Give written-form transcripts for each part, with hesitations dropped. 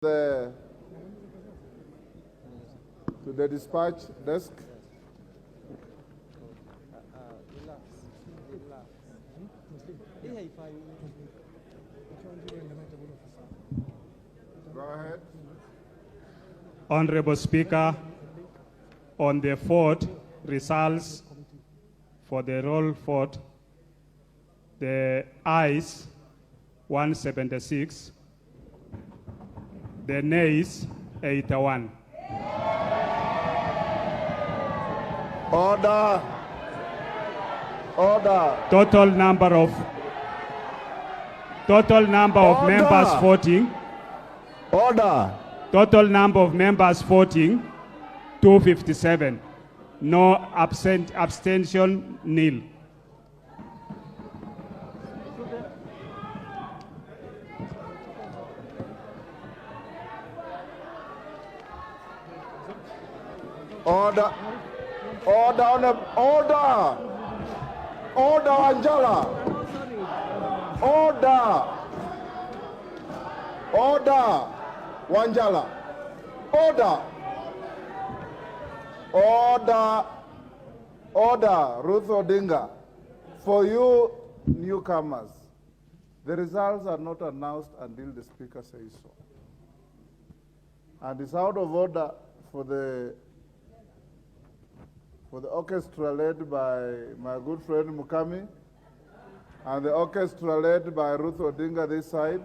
To the dispatch desk. Go ahead. Honorable Speaker, on the vote results for the roll vote, the ayes 176, the nays 81. Order. Order. Total number of members voting. Order. Total number of members voting 257. No abstention, nil. Order. Order. Order. Order, Angela. Order. Order. Wanjala. Order. Order. Order. Ruth Odinga. For you newcomers, the results are not announced until the Speaker says so. And it's out of order for the orchestra led by my good friend Mukami and the orchestra led by Ruth Odinga this side.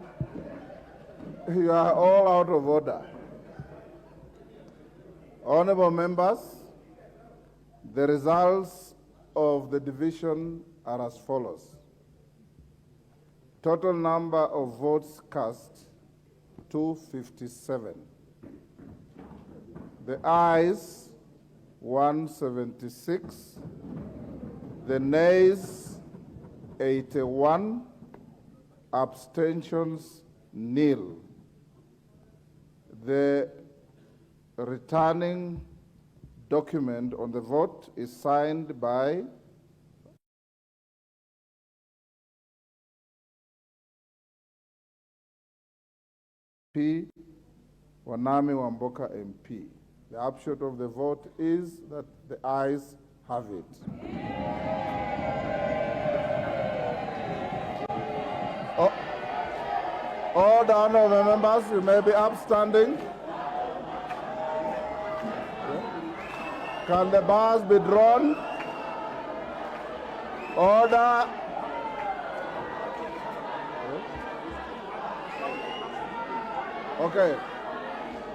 You are all out of order. Honorable members, the results of the division are as follows. Total number of votes cast, 257. The ayes, 176. The nays, 81. Abstentions, nil. The returning document on the vote is signed by P. Wanami Wamboka MP. The upshot of the vote is that the ayes have it. All the honorable members, you may be upstanding. Can the bars be drawn? Order. Okay.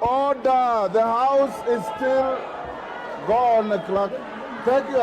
Order. The House is still gone, clock. Take your